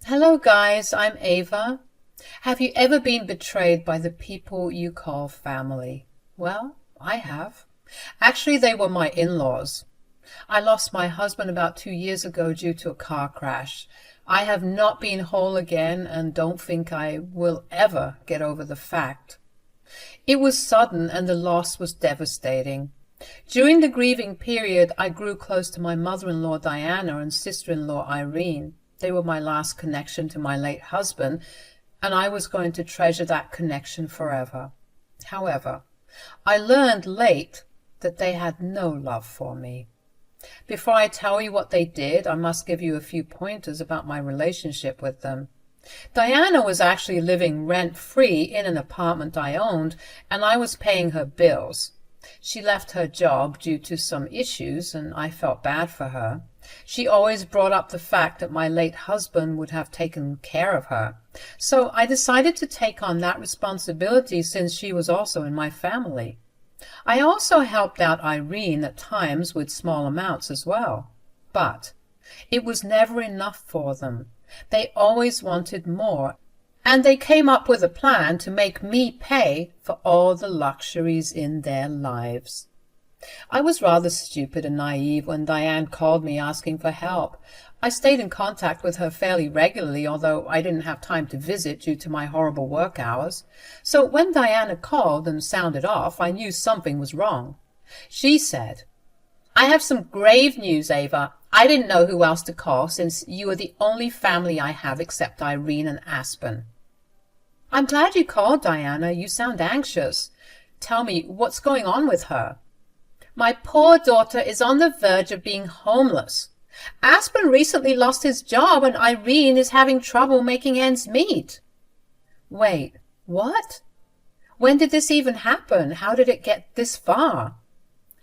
Hello guys, I'm Ava. Have you ever been betrayed by the people you call family? Well, I have. Actually, they were my in-laws. I lost my husband about 2 years ago due to a car crash. I have not been whole again and don't think I will ever get over the fact. It was sudden and the loss was devastating. During the grieving period, I grew close to my mother-in-law Diana and sister-in-law Irene. They were my last connection to my late husband, and I was going to treasure that connection forever. However, I learned late that they had no love for me. Before I tell you what they did, I must give you a few pointers about my relationship with them. Diana was actually living rent-free in an apartment I owned, and I was paying her bills. She left her job due to some issues, and I felt bad for her. She always brought up the fact that my late husband would have taken care of her. So I decided to take on that responsibility since she was also in my family. I also helped out Irene at times with small amounts as well. But it was never enough for them. They always wanted more, and they came up with a plan to make me pay for all the luxuries in their lives. I was rather stupid and naive when Diane called me asking for help. I stayed in contact with her fairly regularly, although I didn't have time to visit due to my horrible work hours. So when Diana called and sounded off, I knew something was wrong. She said, "I have some grave news, Ava. I didn't know who else to call since you are the only family I have except Irene and Aspen." "I'm glad you called, Diana. You sound anxious. Tell me, what's going on with her?" "My poor daughter is on the verge of being homeless. Aspen recently lost his job and Irene is having trouble making ends meet." "Wait, what? When did this even happen? How did it get this far?"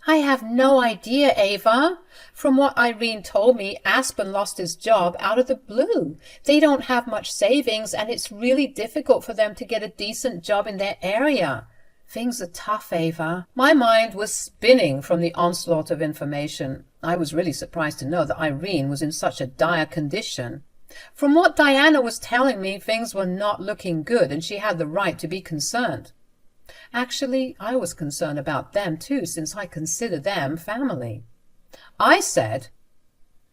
"I have no idea, Ava. From what Irene told me, Aspen lost his job out of the blue. They don't have much savings and it's really difficult for them to get a decent job in their area. Things are tough, Ava." My mind was spinning from the onslaught of information. I was really surprised to know that Irene was in such a dire condition. From what Diana was telling me, things were not looking good and she had the right to be concerned. Actually, I was concerned about them too, since I consider them family. I said,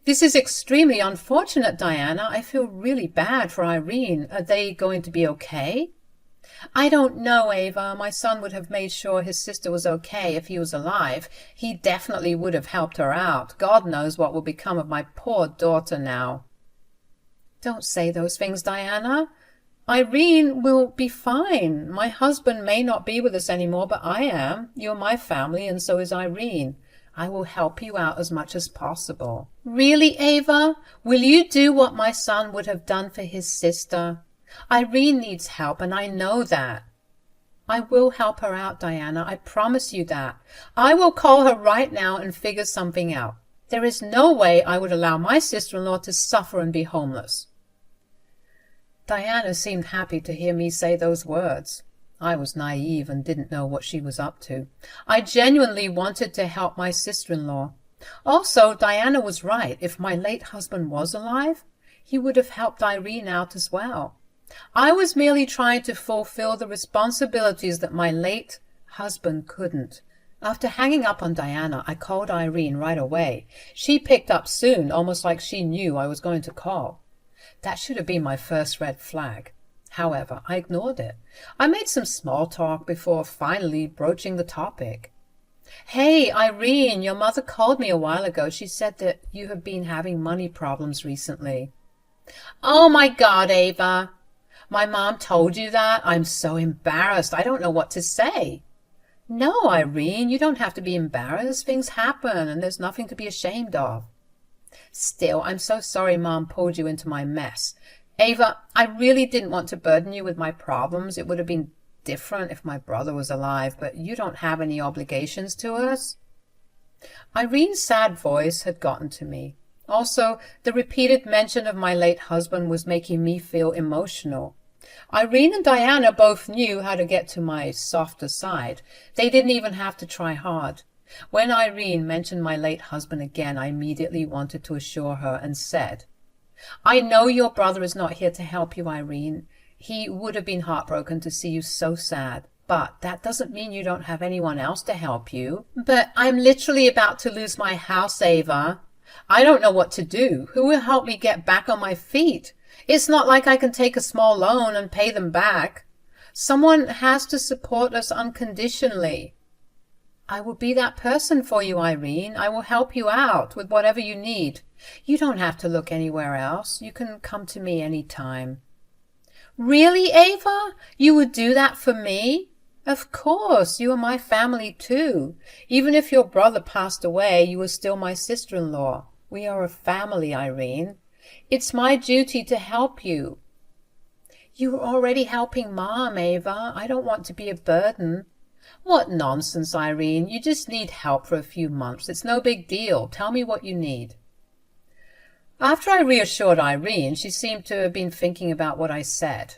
"This is extremely unfortunate, Diana. I feel really bad for Irene. Are they going to be okay?" "I don't know, Ava. My son would have made sure his sister was okay if he was alive. He definitely would have helped her out. God knows what will become of my poor daughter now." "Don't say those things, Diana. Irene will be fine. My husband may not be with us anymore, but I am. You're my family, and so is Irene. I will help you out as much as possible." "Really, Ava? Will you do what my son would have done for his sister? Irene needs help, and I know that." "I will help her out, Diana. I promise you that. I will call her right now and figure something out. There is no way I would allow my sister-in-law to suffer and be homeless." Diana seemed happy to hear me say those words. I was naive and didn't know what she was up to. I genuinely wanted to help my sister-in-law. Also, Diana was right. If my late husband was alive, he would have helped Irene out as well. I was merely trying to fulfill the responsibilities that my late husband couldn't. After hanging up on Diana, I called Irene right away. She picked up soon, almost like she knew I was going to call. That should have been my first red flag. However, I ignored it. I made some small talk before finally broaching the topic. "Hey, Irene, your mother called me a while ago. She said that you have been having money problems recently." "Oh my God, Ava. My mom told you that? I'm so embarrassed. I don't know what to say." "No, Irene, you don't have to be embarrassed. Things happen and there's nothing to be ashamed of." "Still, I'm so sorry Mom pulled you into my mess. Ava, I really didn't want to burden you with my problems. It would have been different if my brother was alive, but you don't have any obligations to us." Irene's sad voice had gotten to me. Also, the repeated mention of my late husband was making me feel emotional. Irene and Diana both knew how to get to my softer side. They didn't even have to try hard. When Irene mentioned my late husband again, I immediately wanted to assure her and said, I know your brother is not here to help you, Irene. He would have been heartbroken to see you so sad. But that doesn't mean you don't have anyone else to help you. But I'm literally about to lose my house, Ava. I don't know what to do. Who will help me get back on my feet? It's not like I can take a small loan and pay them back. Someone has to support us unconditionally. I will be that person for you, Irene. I will help you out with whatever you need. You don't have to look anywhere else. You can come to me any time. Really, Ava? You would do that for me? Of course, you are my family too. Even if your brother passed away, you are still my sister-in-law. We are a family, Irene. It's my duty to help you. You are already helping Mom, Ava. I don't want to be a burden. What nonsense, Irene. You just need help for a few months. It's no big deal. Tell me what you need. After I reassured Irene, she seemed to have been thinking about what I said.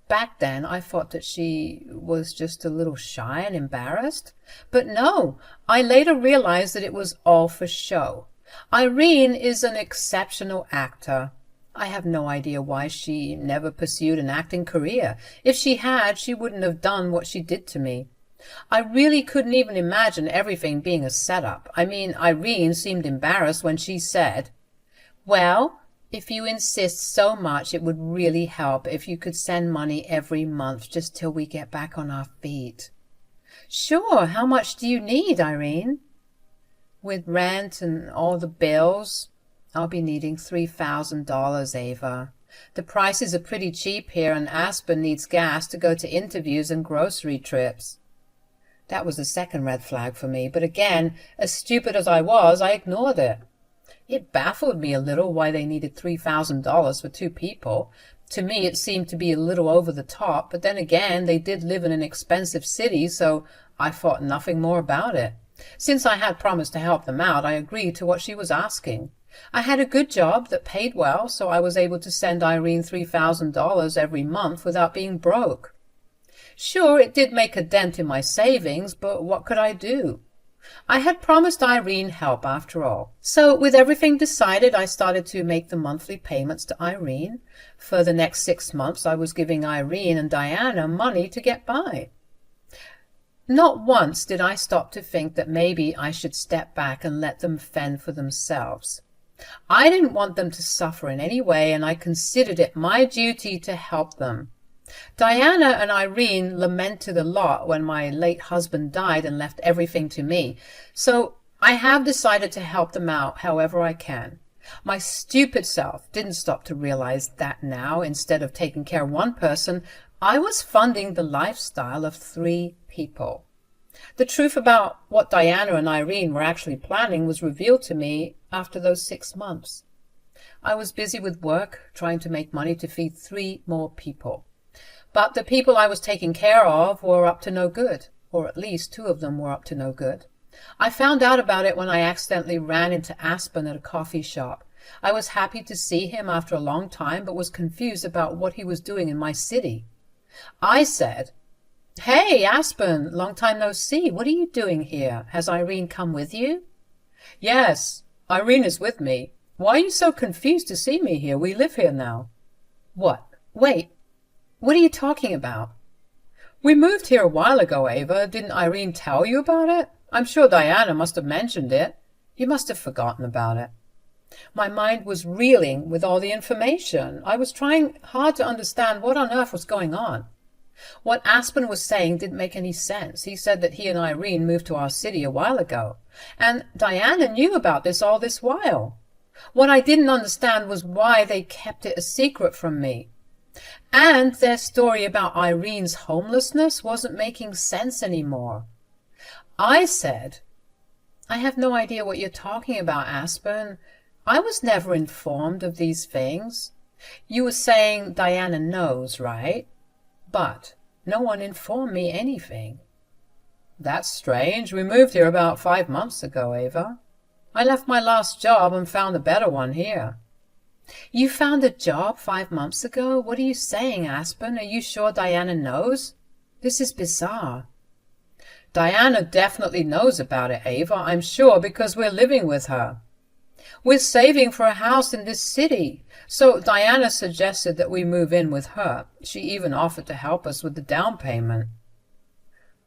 Back then, I thought that she was just a little shy and embarrassed. But no, I later realized that it was all for show. Irene is an exceptional actor. I have no idea why she never pursued an acting career. If she had, she wouldn't have done what she did to me. I really couldn't even imagine everything being a setup. I mean, Irene seemed embarrassed when she said, "Well, if you insist so much, it would really help if you could send money every month just till we get back on our feet." Sure, how much do you need, Irene? With rent and all the bills, I'll be needing $3,000, Ava. The prices are pretty cheap here, and Aspen needs gas to go to interviews and grocery trips. That was the second red flag for me, but again, as stupid as I was, I ignored it. It baffled me a little why they needed $3,000 for two people. To me, it seemed to be a little over the top, but then again, they did live in an expensive city, so I thought nothing more about it. Since I had promised to help them out, I agreed to what she was asking. I had a good job that paid well, so I was able to send Irene $3,000 every month without being broke. Sure, it did make a dent in my savings, but what could I do? I had promised Irene help after all. So with everything decided, I started to make the monthly payments to Irene. For the next 6 months, I was giving Irene and Diana money to get by. Not once did I stop to think that maybe I should step back and let them fend for themselves. I didn't want them to suffer in any way, and I considered it my duty to help them. Diana and Irene lamented a lot when my late husband died and left everything to me, so I have decided to help them out however I can. My stupid self didn't stop to realize that now, instead of taking care of one person, I was funding the lifestyle of 3 people. The truth about what Diana and Irene were actually planning was revealed to me after those 6 months. I was busy with work, trying to make money to feed 3 more people. But the people I was taking care of were up to no good, or at least 2 of them were up to no good. I found out about it when I accidentally ran into Aspen at a coffee shop. I was happy to see him after a long time, but was confused about what he was doing in my city. I said, "Hey, Aspen, long time no see. What are you doing here? Has Irene come with you?" "Yes, Irene is with me. Why are you so confused to see me here? We live here now." "What? Wait. What are you talking about?" "We moved here a while ago, Ava. Didn't Irene tell you about it? I'm sure Diana must have mentioned it. You must have forgotten about it." My mind was reeling with all the information. I was trying hard to understand what on earth was going on. What Aspen was saying didn't make any sense. He said that he and Irene moved to our city a while ago, and Diana knew about this all this while. What I didn't understand was why they kept it a secret from me. And their story about Irene's homelessness wasn't making sense anymore. I said, "I have no idea what you're talking about, Aspen. I was never informed of these things. You were saying Diana knows, right? But no one informed me anything." "That's strange. We moved here about 5 months ago, Ava. I left my last job and found a better one here." "You found a job 5 months ago? What are you saying, Aspen? Are you sure Diana knows? This is bizarre." "Diana definitely knows about it, Ava. I'm sure, because we're living with her." We're saving for a house in this city. So Diana suggested that we move in with her. She even offered to help us with the down payment.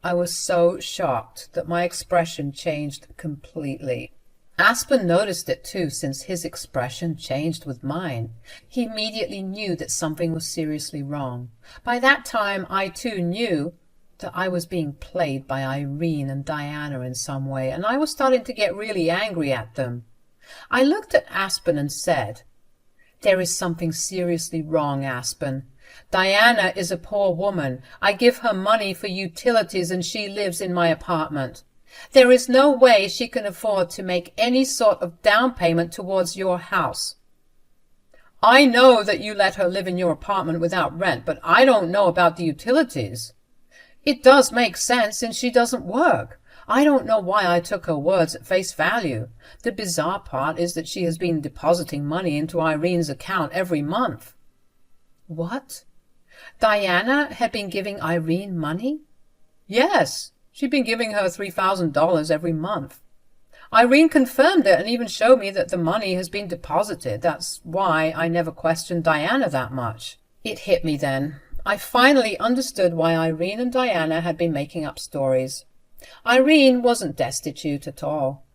I was so shocked that my expression changed completely. Aspen noticed it too, since his expression changed with mine. He immediately knew that something was seriously wrong. By that time, I too knew that I was being played by Irene and Diana in some way, and I was starting to get really angry at them. I looked at Aspen and said, "There is something seriously wrong, Aspen. Diana is a poor woman. I give her money for utilities and she lives in my apartment. There is no way she can afford to make any sort of down payment towards your house. I know that you let her live in your apartment without rent, but I don't know about the utilities. It does make sense since she doesn't work. I don't know why I took her words at face value. The bizarre part is that she has been depositing money into Irene's account every month." What? Diana had been giving Irene money? Yes, she'd been giving her $3,000 every month. Irene confirmed it and even showed me that the money has been deposited. That's why I never questioned Diana that much. It hit me then. I finally understood why Irene and Diana had been making up stories. Irene wasn't destitute at all.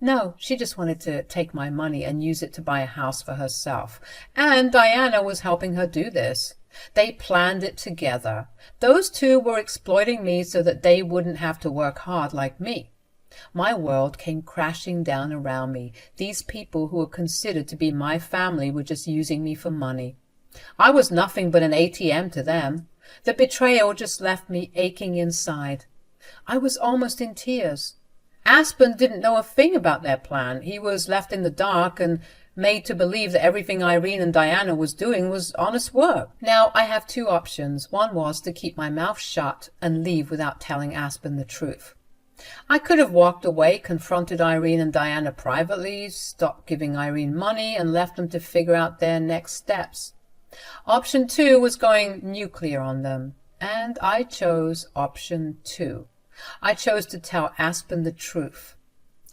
No, she just wanted to take my money and use it to buy a house for herself. And Diana was helping her do this. They planned it together. Those two were exploiting me so that they wouldn't have to work hard like me. My world came crashing down around me. These people who were considered to be my family were just using me for money. I was nothing but an ATM to them. The betrayal just left me aching inside. I was almost in tears. Aspen didn't know a thing about their plan. He was left in the dark and made to believe that everything Irene and Diana was doing was honest work. Now, I have two options. One was to keep my mouth shut and leave without telling Aspen the truth. I could have walked away, confronted Irene and Diana privately, stopped giving Irene money, and left them to figure out their next steps. Option 2 was going nuclear on them, and I chose option 2. I chose to tell Aspen the truth.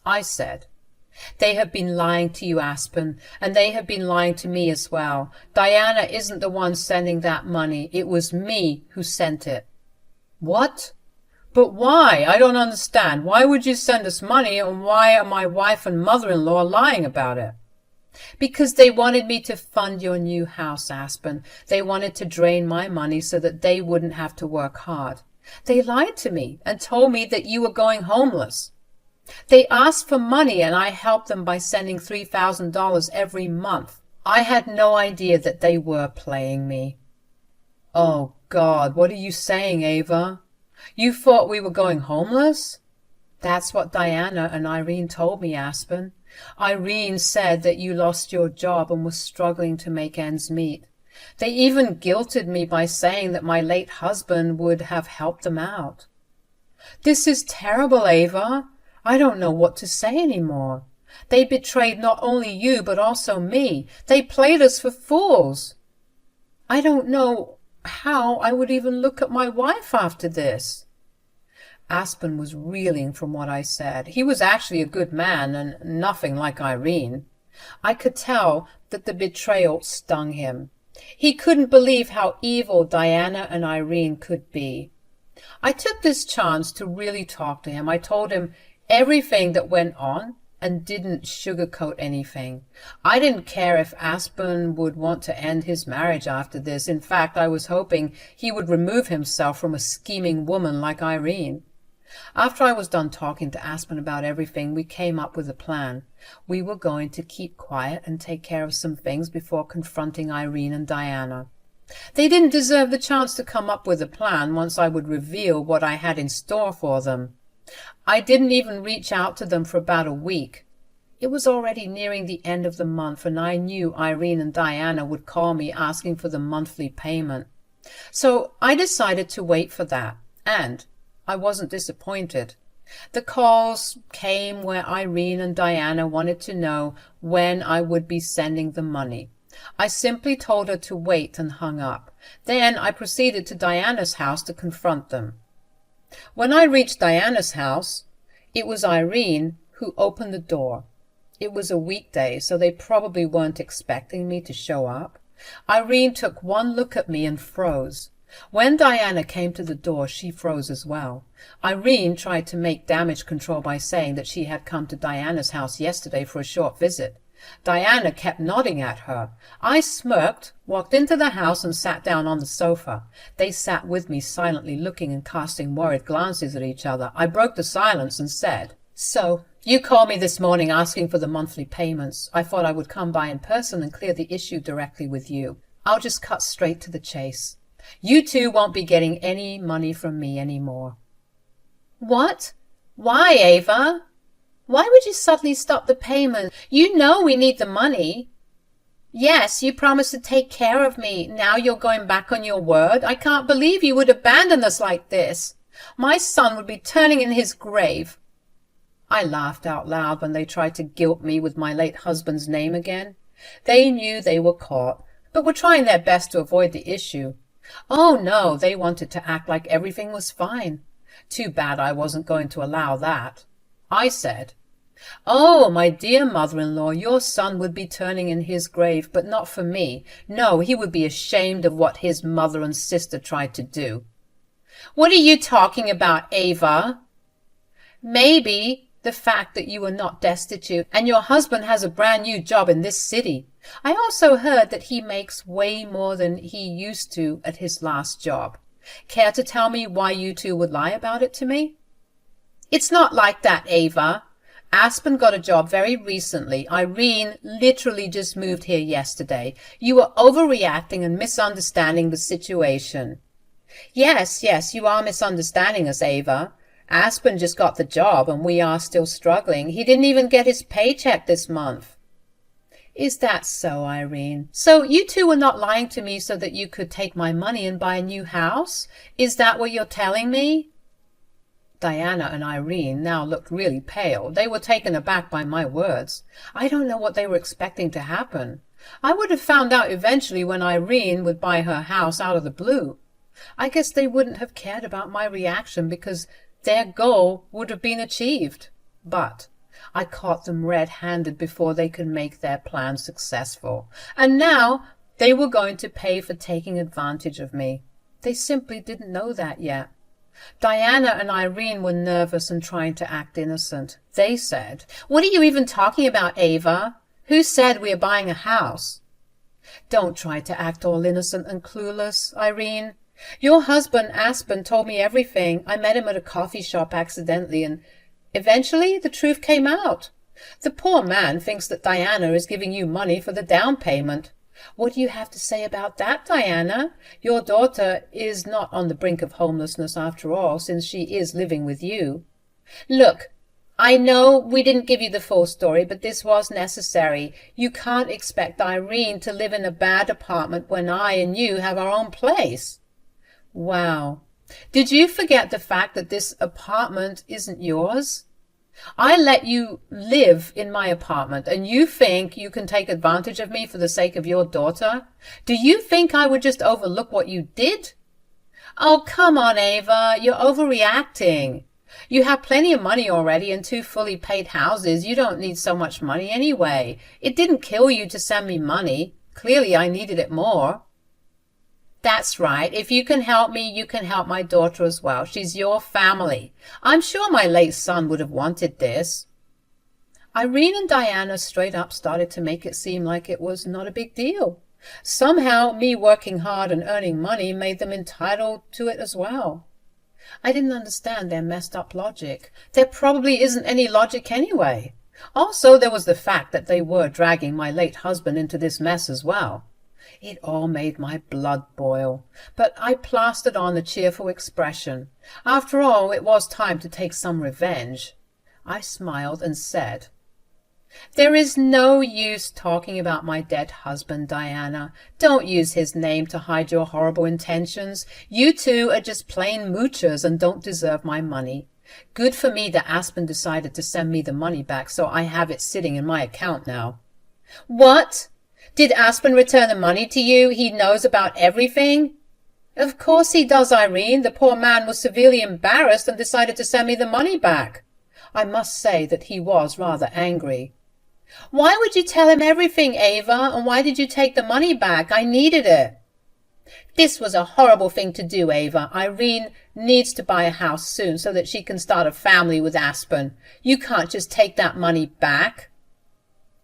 I said, "They have been lying to you, Aspen, and they have been lying to me as well. Diana isn't the one sending that money. It was me who sent it." "What? But why? I don't understand. Why would you send us money, and why are my wife and mother-in-law lying about it?" "Because they wanted me to fund your new house, Aspen. They wanted to drain my money so that they wouldn't have to work hard. They lied to me and told me that you were going homeless. They asked for money and I helped them by sending $3,000 every month. I had no idea that they were playing me." "Oh, God, what are you saying, Ava? You thought we were going homeless?" "That's what Diana and Irene told me, Aspen. Irene said that you lost your job and were struggling to make ends meet. They even guilted me by saying that my late husband would have helped them out." "This is terrible, Ava. I don't know what to say anymore. They betrayed not only you, but also me. They played us for fools. I don't know how I would even look at my wife after this." Aspen was reeling from what I said. He was actually a good man and nothing like Irene. I could tell that the betrayal stung him. He couldn't believe how evil Diana and Irene could be. I took this chance to really talk to him. I told him everything that went on and didn't sugarcoat anything. I didn't care if Aspen would want to end his marriage after this. In fact, I was hoping he would remove himself from a scheming woman like Irene. After I was done talking to Aspen about everything, we came up with a plan. We were going to keep quiet and take care of some things before confronting Irene and Diana. They didn't deserve the chance to come up with a plan once I would reveal what I had in store for them. I didn't even reach out to them for about a week. It was already nearing the end of the month, and I knew Irene and Diana would call me asking for the monthly payment. So I decided to wait for that, and I wasn't disappointed. The calls came where Irene and Diana wanted to know when I would be sending the money. I simply told her to wait and hung up. Then I proceeded to Diana's house to confront them. When I reached Diana's house, it was Irene who opened the door. It was a weekday, so they probably weren't expecting me to show up. Irene took one look at me and froze. When Diana came to the door, she froze as well. Irene tried to make damage control by saying that she had come to Diana's house yesterday for a short visit. Diana kept nodding at her. I smirked, walked into the house and sat down on the sofa. They sat with me silently, looking and casting worried glances at each other. I broke the silence and said, "So, you called me this morning asking for the monthly payments. I thought I would come by in person and clear the issue directly with you. I'll just cut straight to the chase. You two won't be getting any money from me anymore." "What? Why, Ava? Why would you suddenly stop the payment? You know we need the money." "Yes, you promised to take care of me. Now you're going back on your word. I can't believe you would abandon us like this. My son would be turning in his grave." I laughed out loud when they tried to guilt me with my late husband's name again. They knew they were caught, but were trying their best to avoid the issue. Oh no, they wanted to act like everything was fine. Too bad I wasn't going to allow that. I said, "Oh, my dear mother-in-law, your son would be turning in his grave, but not for me. No, he would be ashamed of what his mother and sister tried to do." "What are you talking about, Ava?" "Maybe the fact that you are not destitute and your husband has a brand new job in this city. I also heard that he makes way more than he used to at his last job. Care to tell me why you two would lie about it to me?" "It's not like that, Ava. Aspen got a job very recently. Irene literally just moved here yesterday. You are overreacting and misunderstanding the situation." Yes, you are misunderstanding us, Ava. Aspen just got the job and we are still struggling. He didn't even get his paycheck this month." "Is that so, Irene? So you two were not lying to me so that you could take my money and buy a new house? Is that what you're telling me?" Diana and Irene now looked really pale. They were taken aback by my words. I don't know what they were expecting to happen. I would have found out eventually when Irene would buy her house out of the blue. I guess they wouldn't have cared about my reaction because their goal would have been achieved. But I caught them red-handed before they could make their plan successful. And now they were going to pay for taking advantage of me. They simply didn't know that yet. Diana and Irene were nervous and trying to act innocent. They said, "What are you even talking about, Ava? Who said we are buying a house?" "Don't try to act all innocent and clueless, Irene. Your husband, Aspen, told me everything. I met him at a coffee shop accidentally, and eventually the truth came out. The poor man thinks that Diana is giving you money for the down payment. What do you have to say about that, Diana? Your daughter is not on the brink of homelessness after all, since she is living with you." "Look, I know we didn't give you the full story, but this was necessary. You can't expect Irene to live in a bad apartment when I and you have our own place." "Wow. Did you forget the fact that this apartment isn't yours? I let you live in my apartment, and you think you can take advantage of me for the sake of your daughter? Do you think I would just overlook what you did?" "Oh, come on, Ava. You're overreacting. You have plenty of money already and 2 fully paid houses. You don't need so much money anyway. It didn't kill you to send me money. Clearly I needed it more." "That's right. If you can help me, you can help my daughter as well. She's your family. I'm sure my late son would have wanted this." Irene and Diana straight up started to make it seem like it was not a big deal. Somehow me working hard and earning money made them entitled to it as well. I didn't understand their messed up logic. There probably isn't any logic anyway. Also, there was the fact that they were dragging my late husband into this mess as well. It all made my blood boil, but I plastered on a cheerful expression. After all, it was time to take some revenge. I smiled and said, "There is no use talking about my dead husband, Diana. Don't use his name to hide your horrible intentions. You two are just plain moochers and don't deserve my money. Good for me that Aspen decided to send me the money back, so I have it sitting in my account now." "What? Did Aspen return the money to you? He knows about everything?" "Of course he does, Irene. The poor man was severely embarrassed and decided to send me the money back." I must say that he was rather angry. Why would you tell him everything, Ava? And why did you take the money back? I needed it. This was a horrible thing to do, Ava. Irene needs to buy a house soon so that she can start a family with Aspen. You can't just take that money back.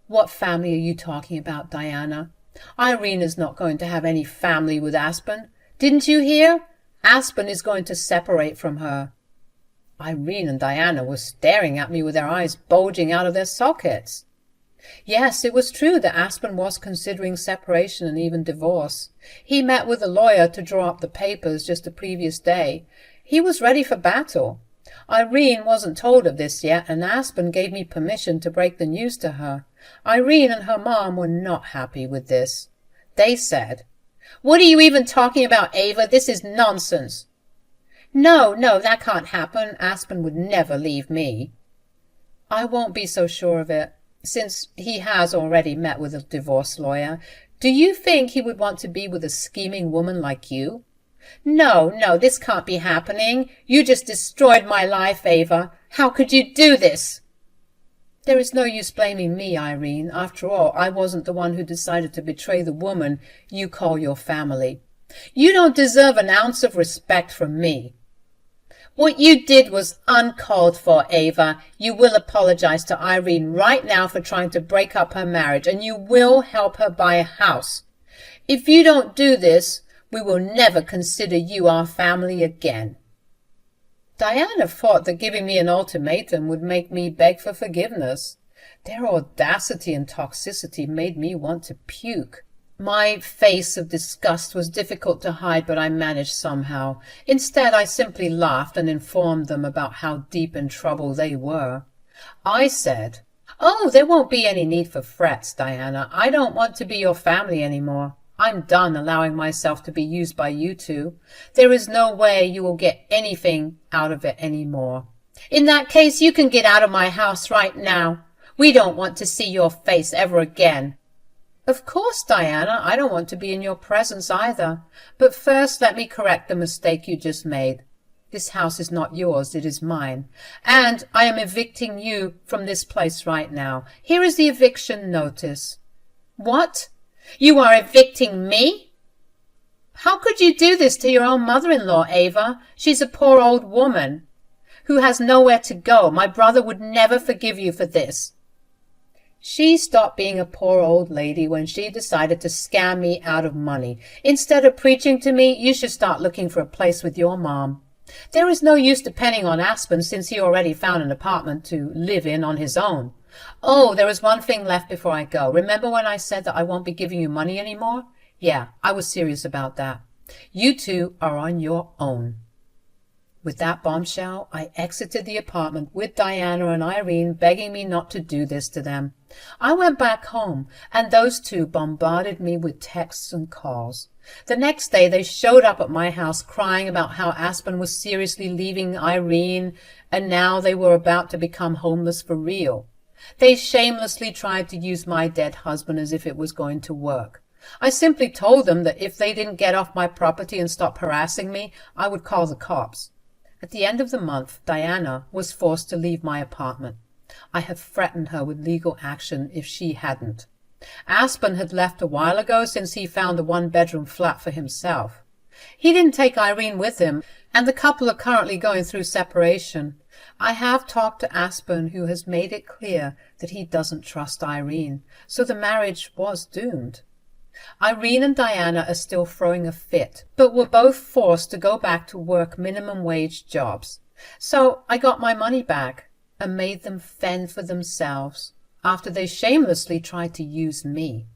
What family are you talking about, Diana? Irene is not going to have any family with Aspen. Didn't you hear? Aspen is going to separate from her. Irene and Diana were staring at me with their eyes bulging out of their sockets. Yes, it was true that Aspen was considering separation and even divorce. He met with a lawyer to draw up the papers just the previous day. He was ready for battle. Irene wasn't told of this yet, and Aspen gave me permission to break the news to her. Irene and her mom were not happy with this. They said, "What are you even talking about, Ava? This is nonsense." No, that can't happen. Aspen would never leave me." "I won't be so sure of it, since he has already met with a divorce lawyer. Do you think he would want to be with a scheming woman like you?" No, this can't be happening. You just destroyed my life, Ava. How could you do this?" "There is no use blaming me, Irene. After all, I wasn't the one who decided to betray the woman you call your family." "You don't deserve an ounce of respect from me." "What you did was uncalled for, Ava. You will apologize to Irene right now for trying to break up her marriage, and you will help her buy a house. If you don't do this, we will never consider you our family again." Diana thought that giving me an ultimatum would make me beg for forgiveness. Their audacity and toxicity made me want to puke. My face of disgust was difficult to hide, but I managed somehow. Instead, I simply laughed and informed them about how deep in trouble they were. I said, "Oh, there won't be any need for frets, Diana. I don't want to be your family anymore. I'm done allowing myself to be used by you two. There is no way you will get anything out of it anymore. In that case, you can get out of my house right now. We don't want to see your face ever again." "Of course, Diana, I don't want to be in your presence either. But first let me correct the mistake you just made. This house is not yours, it is mine. And I am evicting you from this place right now. Here is the eviction notice." "What? You are evicting me?" "How could you do this to your own mother-in-law, Ava? She's a poor old woman who has nowhere to go. My brother would never forgive you for this." She stopped being a poor old lady when she decided to scam me out of money. Instead of preaching to me, you should start looking for a place with your mom. There is no use depending on Aspen, since he already found an apartment to live in on his own. Oh, there is one thing left before I go. Remember when I said that I won't be giving you money anymore? Yeah, I was serious about that. You two are on your own. With that bombshell, I exited the apartment with Diana and Irene begging me not to do this to them. I went back home, and those two bombarded me with texts and calls. The next day they showed up at my house crying about how Aspen was seriously leaving Irene, and now they were about to become homeless for real. They shamelessly tried to use my dead husband as if it was going to work. I simply told them that if they didn't get off my property and stop harassing me, I would call the cops. At the end of the month, Diana was forced to leave my apartment. I had threatened her with legal action if she hadn't. Aspen had left a while ago, since he found a one-bedroom flat for himself. He didn't take Irene with him, and the couple are currently going through separation. I have talked to Aspen, who has made it clear that he doesn't trust Irene, so the marriage was doomed. Irene and Diana are still throwing a fit, but were both forced to go back to work minimum wage jobs. So I got my money back and made them fend for themselves after they shamelessly tried to use me.